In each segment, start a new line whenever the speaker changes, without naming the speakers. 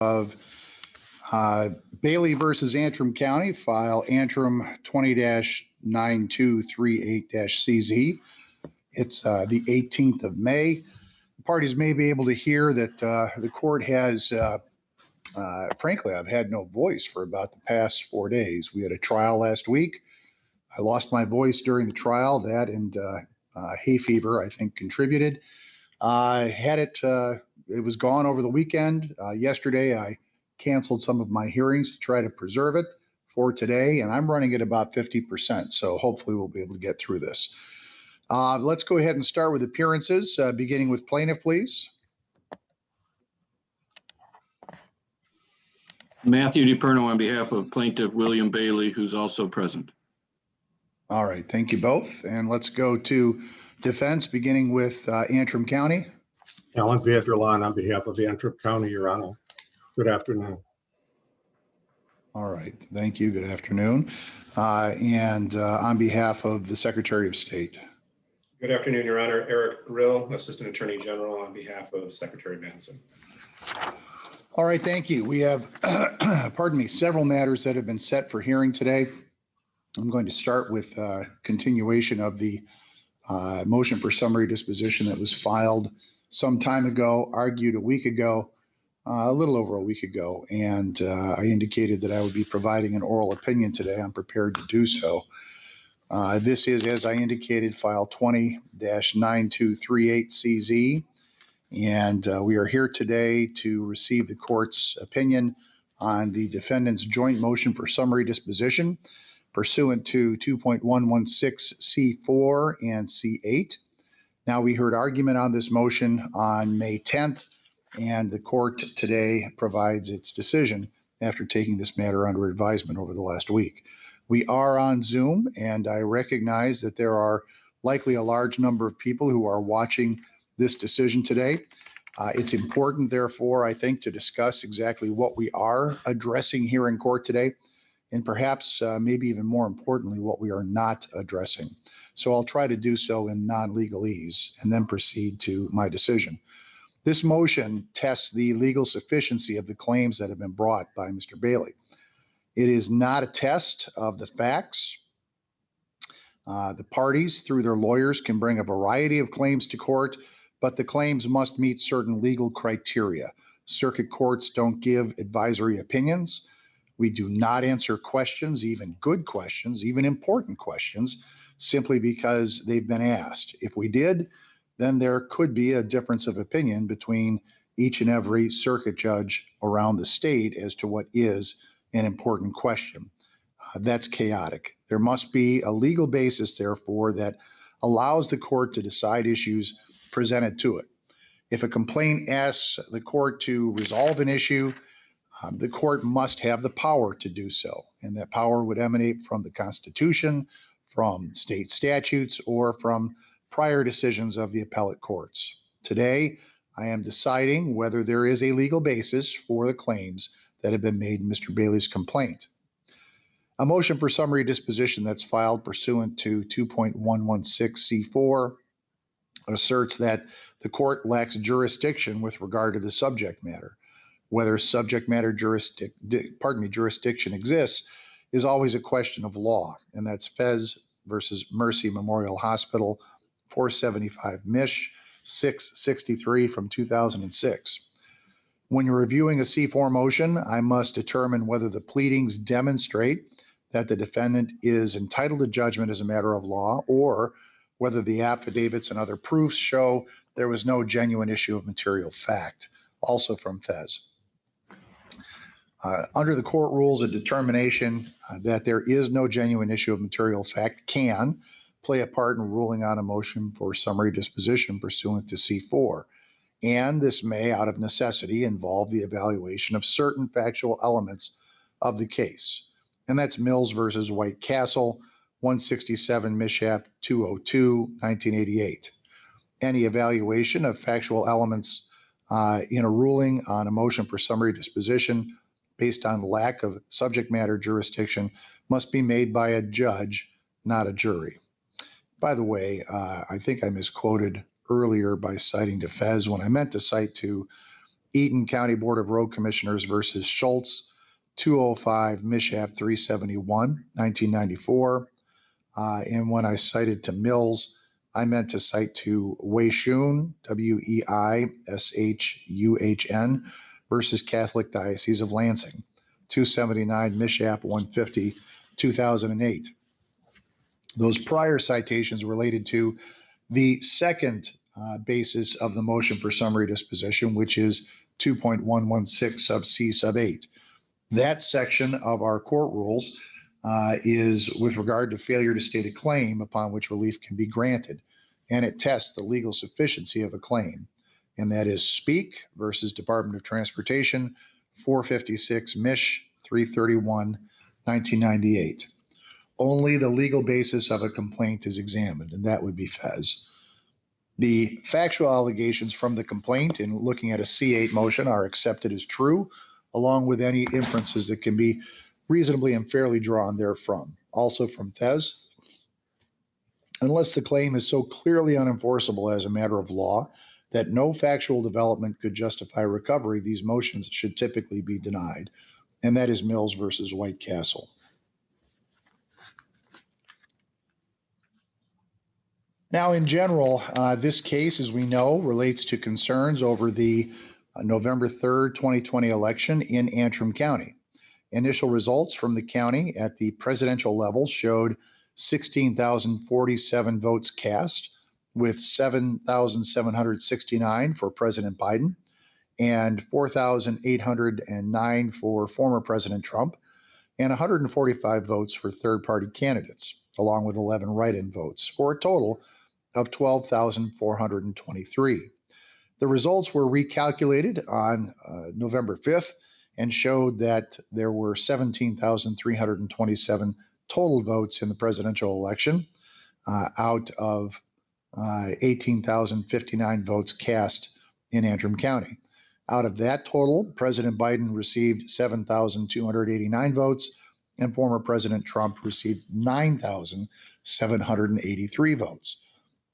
of Bailey versus Antrim County, file Antrim 20-9238-CZ. It's the 18th of May. Parties may be able to hear that the court has, frankly, I've had no voice for about the past 4 days. We had a trial last week. I lost my voice during the trial. That and hay fever, I think, contributed. I had it, it was gone over the weekend. Yesterday, I canceled some of my hearings to try to preserve it for today, and I'm running at about 50%, so hopefully we'll be able to get through this. Let's go ahead and start with appearances, beginning with plaintiff, please.
Matthew DePerno on behalf of plaintiff William Bailey, who's also present.
All right, thank you both. And let's go to defense, beginning with Antrim County.
Alan Vanderlaan on behalf of Antrim County, Your Honor. Good afternoon.
All right, thank you. Good afternoon. And on behalf of the Secretary of State.
Good afternoon, Your Honor. Eric Grill, Assistant Attorney General on behalf of Secretary Benson.
All right, thank you. We have, pardon me, several matters that have been set for hearing today. I'm going to start with continuation of the motion for summary disposition that was filed some time ago, argued a week ago, a little over a week ago, and I indicated that I would be providing an oral opinion today. I'm prepared to do so. This is, as I indicated, file 20-9238CZ, and we are here today to receive the court's opinion on the defendant's joint motion for summary disposition pursuant to 2.116C4 and C8. Now, we heard argument on this motion on May 10th, and the court today provides its decision after taking this matter under advisement over the last week. We are on Zoom, and I recognize that there are likely a large number of people who are watching this decision today. It's important, therefore, I think, to discuss exactly what we are addressing here in court today, and perhaps maybe even more importantly, what we are not addressing. So I'll try to do so in non-legalese and then proceed to my decision. This motion tests the legal sufficiency of the claims that have been brought by Mr. Bailey. It is not a test of the facts. The parties, through their lawyers, can bring a variety of claims to court, but the claims must meet certain legal criteria. Circuit courts don't give advisory opinions. We do not answer questions, even good questions, even important questions, simply because they've been asked. If we did, then there could be a difference of opinion between each and every circuit judge around the state as to what is an important question. That's chaotic. There must be a legal basis, therefore, that allows the court to decide issues presented to it. If a complaint asks the court to resolve an issue, the court must have the power to do so, and that power would emanate from the Constitution, from state statutes, or from prior decisions of the appellate courts. Today, I am deciding whether there is a legal basis for the claims that have been made in Mr. Bailey's complaint. A motion for summary disposition that's filed pursuant to 2.116C4 asserts that the court lacks jurisdiction with regard to the subject matter. Whether subject matter jurisdiction exists is always a question of law, and that's Fez versus Mercy Memorial Hospital, 475 Mich, 663 from 2006. When you're reviewing a C4 motion, I must determine whether the pleadings demonstrate that the defendant is entitled to judgment as a matter of law, or whether the affidavits and other proofs show there was no genuine issue of material fact, also from Fez. Under the court rules, a determination that there is no genuine issue of material fact can play a part in ruling on a motion for summary disposition pursuant to C4. And this may, out of necessity, involve the evaluation of certain factual elements of the case. And that's Mills versus White Castle, 167 Mishap 202, 1988. Any evaluation of factual elements in a ruling on a motion for summary disposition based on lack of subject matter jurisdiction must be made by a judge, not a jury. By the way, I think I misquoted earlier by citing to Fez when I meant to cite to Eaton County Board of Road Commissioners versus Schultz, 205 Mishap 371, 1994. And when I cited to Mills, I meant to cite to Weishun, Weishun versus Catholic Diocese of Lansing, 279 Mishap 150, 2008. Those prior citations related to the second basis of the motion for summary disposition, which is 2.116 sub C sub 8. That section of our court rules is with regard to failure to state a claim upon which relief can be granted, and it tests the legal sufficiency of a claim. And that is Speak versus Department of Transportation, 456 Mish 331, 1998. Only the legal basis of a complaint is examined, and that would be Fez. The factual allegations from the complaint in looking at a C8 motion are accepted as true, along with any inferences that can be reasonably and fairly drawn therefrom. Also from Fez, unless the claim is so clearly unenforceable as a matter of law that no factual development could justify recovery, these motions should typically be denied. And that is Mills versus White Castle. Now, in general, this case, as we know, relates to concerns over the November 3rd, 2020 election in Antrim County. Initial results from the county at the presidential level showed 16,047 votes cast, with 7,769 for President Biden and 4,809 for former President Trump, and 145 votes for third-party candidates, along with 11 write-in votes, for a total of 12,423. The results were recalculated on November 5th and showed that there were 17,327 total votes in the presidential election out of 18,059 votes cast in Antrim County. Out of that total, President Biden received 7,289 votes, and former President Trump received 9,783 votes.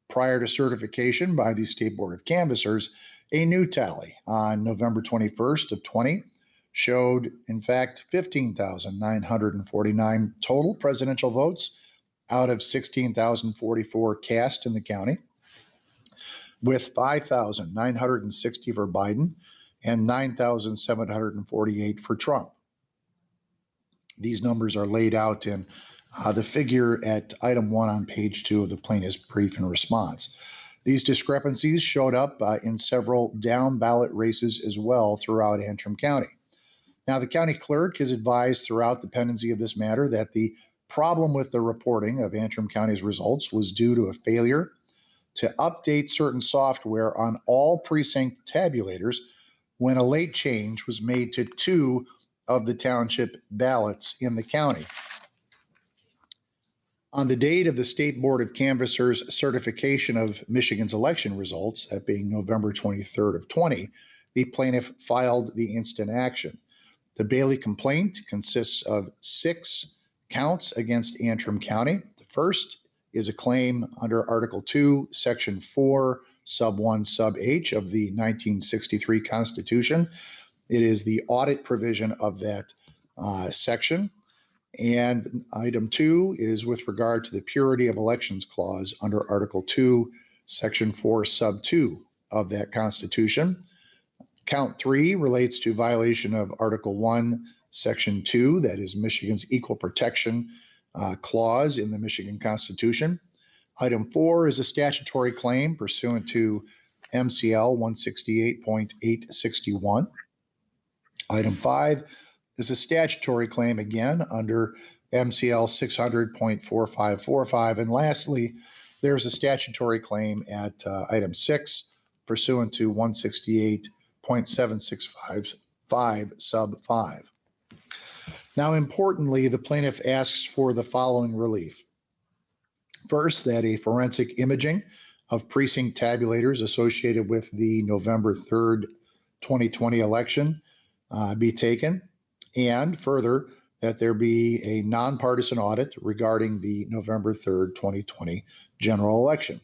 Prior to certification by the State Board of Canvassers, a new tally on November 21st of 20 showed, in fact, 15,949 total presidential votes out of 16,044 cast in the county, with 5,960 for Biden and 9,748 for Trump. These numbers are laid out in the figure at item 1 on page 2 of the plaintiff's brief and response. These discrepancies showed up in several down ballot races as well throughout Antrim County. Now, the county clerk has advised throughout the pendency of this matter that the problem with the reporting of Antrim County's results was due to a failure to update certain software on all precinct tabulators when a late change was made to 2 of the township ballots in the county. On the date of the State Board of Canvassers' certification of Michigan's election results, that being November 23rd of 20, the plaintiff filed the instant action. The Bailey complaint consists of 6 counts against Antrim County. The first is a claim under Article 2, Section 4, Sub 1, Sub H of the 1963 Constitution. It is the audit provision of that section. And item 2 is with regard to the purity of elections clause under Article 2, Section 4, Sub 2 of that Constitution. Count 3 relates to violation of Article 1, Section 2, that is Michigan's equal protection clause in the Michigan Constitution. Item 4 is a statutory claim pursuant to MCL 168.861. Item 5 is a statutory claim again under MCL 600.4545. And lastly, there's a statutory claim at item 6 pursuant to 168.7655 sub 5. Now, importantly, the plaintiff asks for the following relief. First, that a forensic imaging of precinct tabulators associated with the November 3rd, 2020 election be taken, and further, that there be a nonpartisan audit regarding the November 3rd, 2020 general election.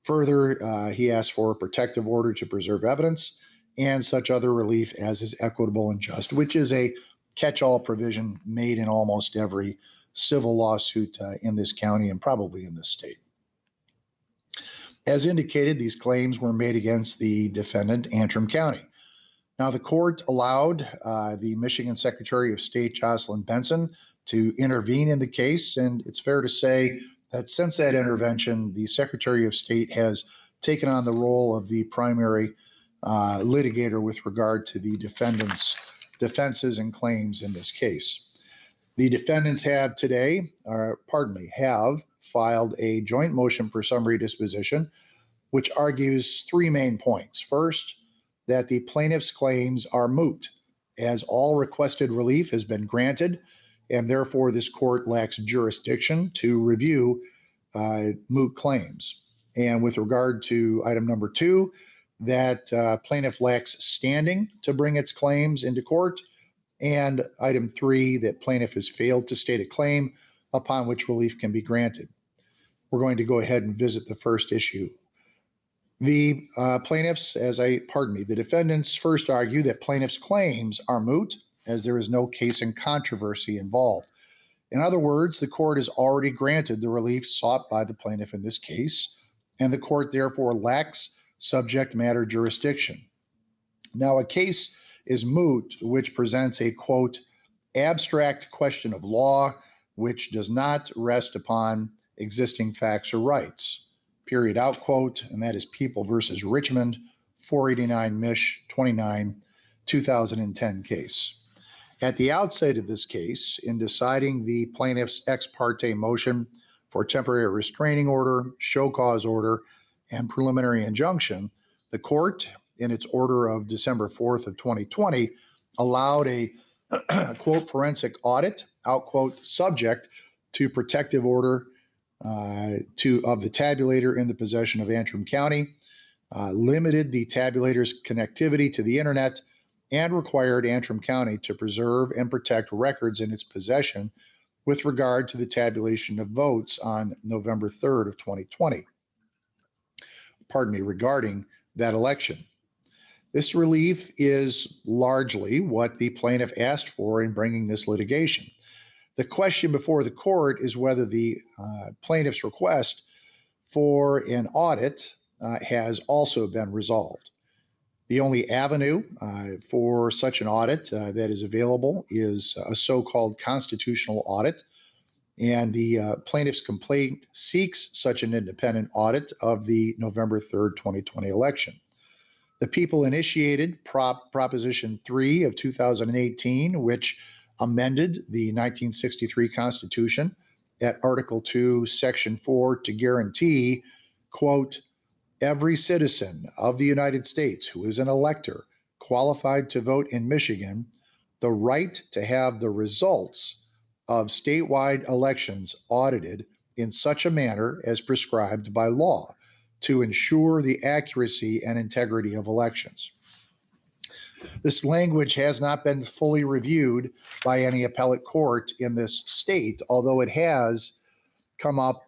Further, he asked for a protective order to preserve evidence and such other relief as is equitable and just, which is a catch-all provision made in almost every civil lawsuit in this county and probably in this state. As indicated, these claims were made against the defendant, Antrim County. Now, the court allowed the Michigan Secretary of State, Jocelyn Benson, to intervene in the case, and it's fair to say that since that intervention, the Secretary of State has taken on the role of the primary litigator with regard to the defendant's defenses and claims in this case. The defendants have filed a joint motion for summary disposition, which argues three main points. First, that the plaintiff's claims are moot, as all requested relief has been granted, and therefore this court lacks jurisdiction to review moot claims. And with regard to item number two, that plaintiff lacks standing to bring its claims into court. And item three, that plaintiff has failed to state a claim upon which relief can be granted. We're going to go ahead and visit the first issue. The defendants first argue that plaintiff's claims are moot as there is no case in controversy involved. In other words, the court has already granted the relief sought by the plaintiff in this case, and the court therefore lacks subject matter jurisdiction. Now, a case is moot which presents a, quote, abstract question of law which does not rest upon existing facts or rights, period, out quote, and that is People versus Richmond, 489 Mich. 29, 2010 case. At the outset of this case, in deciding the plaintiff's ex parte motion for temporary restraining order, show cause order, and preliminary injunction, the court, in its order of December 4th of 2020, allowed a, quote, forensic audit, out quote, subject to protective order of the tabulator in the possession of Antrim County, limited the tabulator's connectivity to the internet, and required Antrim County to preserve and protect records in its possession with regard to the tabulation of votes on November 3rd of 2020. Regarding that election. This relief is largely what the plaintiff asked for in bringing this litigation. The question before the court is whether the plaintiff's request for an audit has also been resolved. The only avenue for such an audit that is available is a so-called constitutional audit, and the plaintiff's complaint seeks such an independent audit of the November 3rd, 2020 election. The people initiated Proposition 3 of 2018, which amended the 1963 Constitution at Article 2, Section 4 to guarantee, quote, every citizen of the United States who is an elector qualified to vote in Michigan, the right to have the results of statewide elections audited in such a manner as prescribed by law to ensure the accuracy and integrity of elections. This language has not been fully reviewed by any appellate court in this state, although it has come up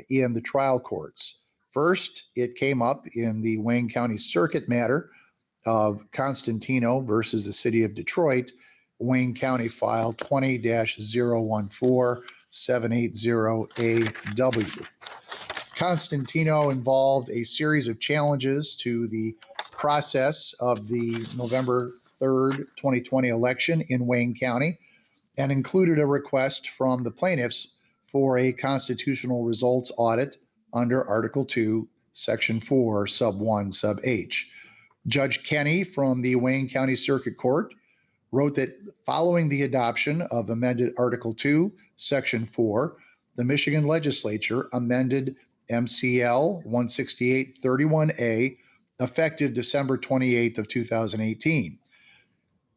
in the trial courts. First, it came up in the Wayne County Circuit matter of Constantino versus the City of Detroit, Wayne County file 20-014-780AW. Constantino involved a series of challenges to the process of the November 3rd, 2020 election in Wayne County and included a request from the plaintiffs for a constitutional results audit under Article 2, Section 4, Sub 1, Sub H. Judge Kenny from the Wayne County Circuit Court wrote that following the adoption of amended Article 2, Section 4, the Michigan legislature amended MCL 168-31A effective December 28th of 2018.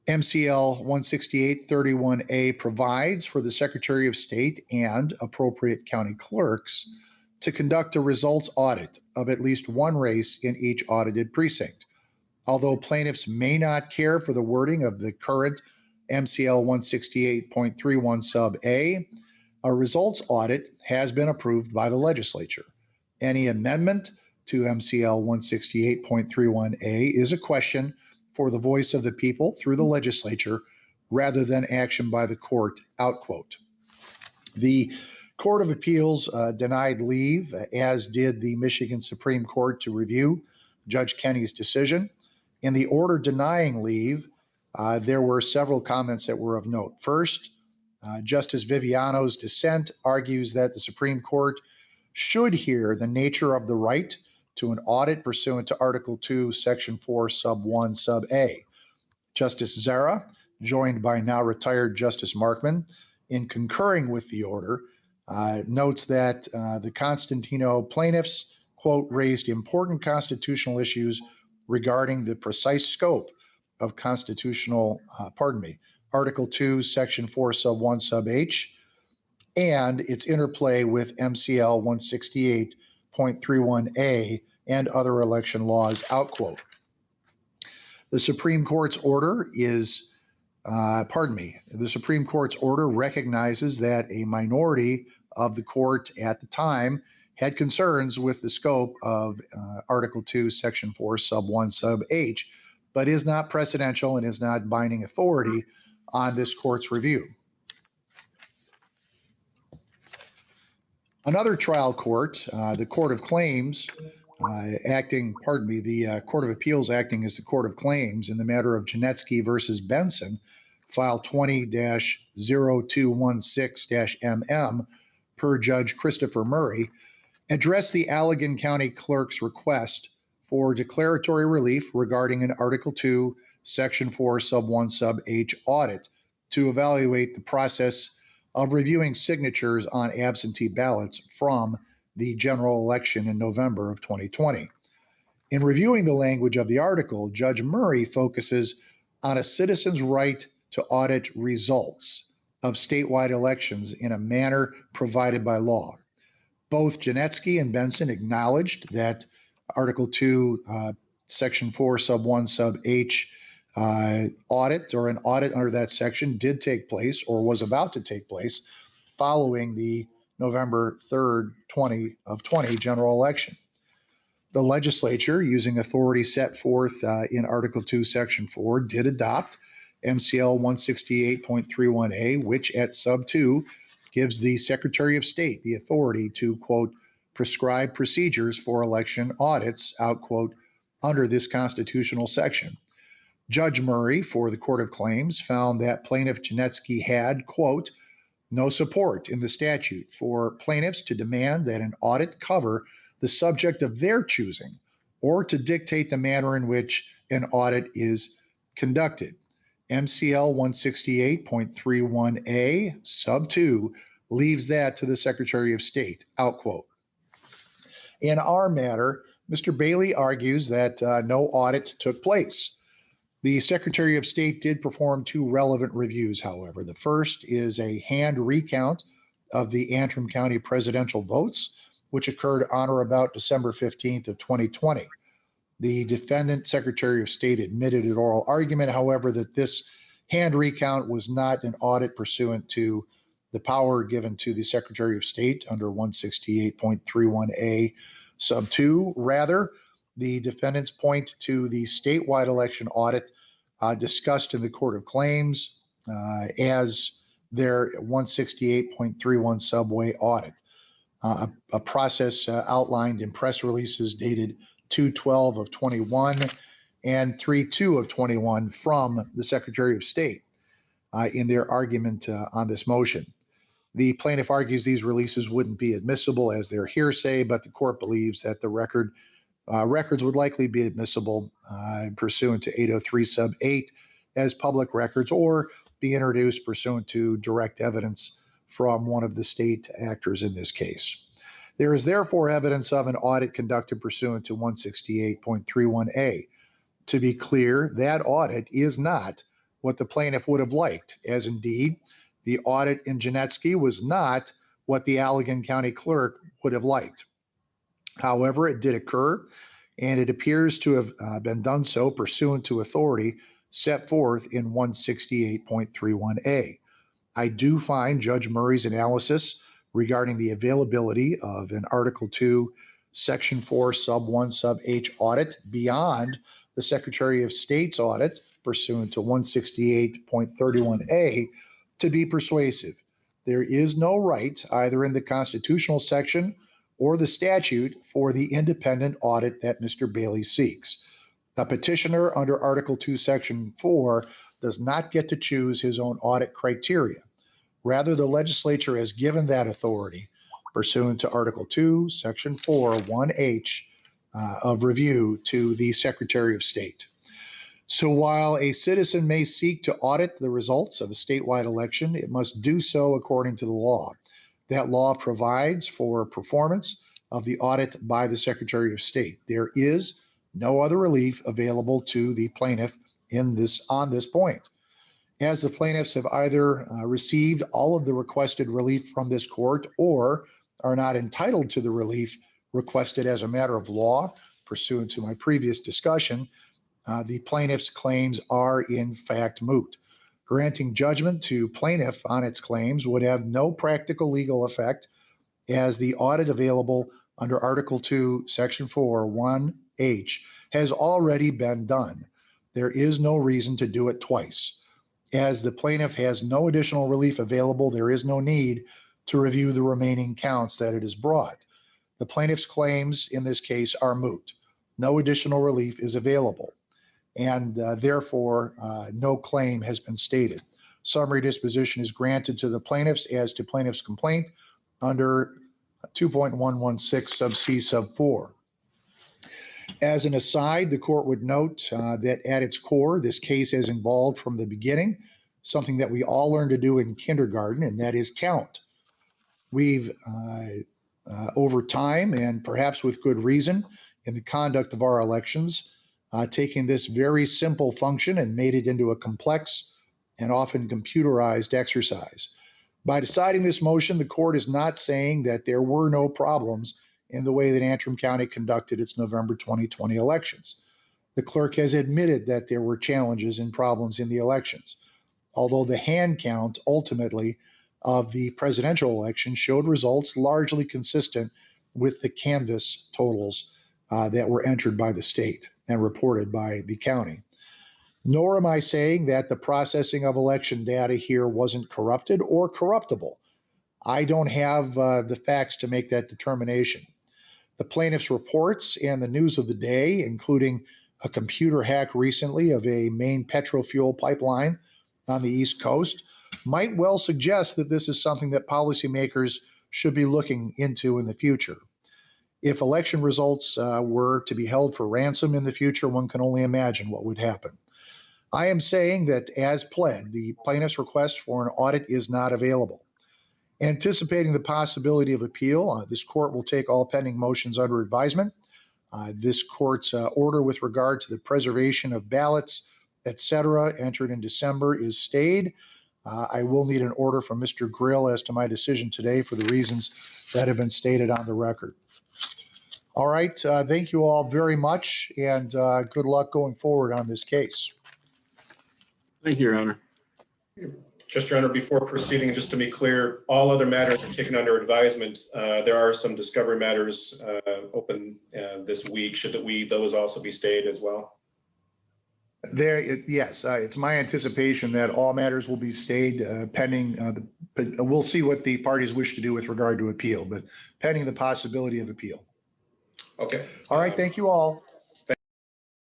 MCL 168-31A provides for the Secretary of State and appropriate county clerks to conduct a results audit of at least one race in each audited precinct. Although plaintiffs may not care for the wording of the current MCL 168.31 sub A, a results audit has been approved by the legislature. Any amendment to MCL 168.31A is a question for the voice of the people through the legislature rather than action by the court, out quote. The Court of Appeals denied leave, as did the Michigan Supreme Court, to review Judge Kenny's decision. In the order denying leave, there were several comments that were of note. First, Justice Viviano's dissent argues that the Supreme Court should hear the nature of the right to an audit pursuant to Article 2, Section 4, Sub 1, Sub A. Justice Zara, joined by now retired Justice Markman, in concurring with the order, notes that the Constantino plaintiffs, quote, raised important constitutional issues regarding the precise scope of Article 2, Section 4, Sub 1, Sub H, and its interplay with MCL 168.31A and other election laws, out quote. The Supreme Court's order the Supreme Court's order recognizes that a minority of the court at the time had concerns with the scope of Article 2, Section 4, Sub 1, Sub H, but is not precedential and is not binding authority on this court's review. Another trial court, the Court of Claims, the Court of Appeals acting as the Court of Claims in the matter of Janetsky versus Benson, file 20-0216-MM, per Judge Christopher Murray, addressed the Allegan County Clerk's request for declaratory relief regarding an Article 2, Section 4, Sub 1, Sub H audit to evaluate the process of reviewing signatures on absentee ballots from the general election in November of 2020. In reviewing the language of the article, Judge Murray focuses on a citizen's right to audit results of statewide elections in a manner provided by law. Both Janetsky and Benson acknowledged that Article 2, Section 4, Sub 1, Sub H audit or an audit under that section did take place or was about to take place following the November 3rd, 2020 general election. The legislature, using authority set forth in Article 2, Section 4, did adopt MCL 168.31A, which at Sub 2 gives the Secretary of State the authority to, quote, prescribe procedures for election audits, out quote, under this constitutional section. Judge Murray, for the Court of Claims, found that plaintiff Janetsky had, quote, no support in the statute for plaintiffs to demand that an audit cover the subject of their choosing or to dictate the manner in which an audit is conducted. MCL 168.31A, Sub 2, leaves that to the Secretary of State, out quote. In our matter, Mr. Bailey argues that no audit took place. The Secretary of State did perform two relevant reviews, however. The first is a hand recount of the Antrim County presidential votes, which occurred on or about December 15th of 2020. The defendant, Secretary of State, admitted in oral argument, however, that this hand recount was not an audit pursuant to the power given to the Secretary of State under 168.31A Sub 2. Rather, the defendants point to the statewide election audit discussed in the Court of Claims as their 168.31 subway audit, a process outlined in press releases dated 2/12 of 21 and 3/2 of 21 from the Secretary of State in their argument on this motion. The plaintiff argues these releases wouldn't be admissible as they're hearsay, but the court believes that the records would likely be admissible pursuant to 803 Sub 8 as public records or be introduced pursuant to direct evidence from one of the state actors in this case. There is therefore evidence of an audit conducted pursuant to 168.31A. To be clear, that audit is not what the plaintiff would have liked, as indeed the audit in Janetsky was not what the Allegan County Clerk would have liked. However, it did occur, and it appears to have been done so pursuant to authority set forth in 168.31A. I do find Judge Murray's analysis regarding the availability of an Article 2, Section 4, Sub 1, Sub H audit beyond the Secretary of State's audit pursuant to 168.31A to be persuasive. There is no right, either in the constitutional section or the statute, for the independent audit that Mr. Bailey seeks. A petitioner under Article 2, Section 4 does not get to choose his own audit criteria. Rather, the legislature has given that authority pursuant to Article 2, Section 4, 1H of review to the Secretary of State. So while a citizen may seek to audit the results of a statewide election, it must do so according to the law. That law provides for performance of the audit by the Secretary of State. There is no other relief available to the plaintiff on this point. As the plaintiffs have either received all of the requested relief from this court or are not entitled to the relief requested as a matter of law, pursuant to my previous discussion, the plaintiff's claims are in fact moot. Granting judgment to plaintiff on its claims would have no practical legal effect, as the audit available under Article 2, Section 4, 1H has already been done. There is no reason to do it twice. As the plaintiff has no additional relief available, there is no need to review the remaining counts that it has brought. The plaintiff's claims in this case are moot. No additional relief is available, and therefore no claim has been stated. Summary disposition is granted to the plaintiffs as to plaintiff's complaint under 2.116 sub C sub 4. As an aside, the court would note that at its core, this case has involved from the beginning something that we all learned to do in kindergarten, and that is count. We've, over time, and perhaps with good reason, in the conduct of our elections, taken this very simple function and made it into a complex and often computerized exercise. By deciding this motion, the court is not saying that there were no problems in the way that Antrim County conducted its November 2020 elections. The clerk has admitted that there were challenges and problems in the elections, although the hand count ultimately of the presidential election showed results largely consistent with the canvass totals that were entered by the state and reported by the county. Nor am I saying that the processing of election data here wasn't corrupted or corruptible. I don't have the facts to make that determination. The plaintiff's reports and the news of the day, including a computer hack recently of a main petrol fuel pipeline on the East Coast, might well suggest that this is something that policymakers should be looking into in the future. If election results were to be held for ransom in the future, one can only imagine what would happen. I am saying that, as pled, the plaintiff's request for an audit is not available. Anticipating the possibility of appeal, this court will take all pending motions under advisement. This court's order with regard to the preservation of ballots, etc., entered in December is stayed. I will need an order from Mr. Grill as to my decision today for the reasons that have been stated on the record. All right, thank you all very much, and good luck going forward on this case.
Thank you, Your Honor.
Just, Your Honor, before proceeding, just to be clear, all other matters are taken under advisement. There are some discovery matters open this week. Should those also be stayed as well?
Yes, it's my anticipation that all matters will be stayed pending. We'll see what the parties wish to do with regard to appeal, but pending the possibility of appeal.
Okay.
All right, thank you all.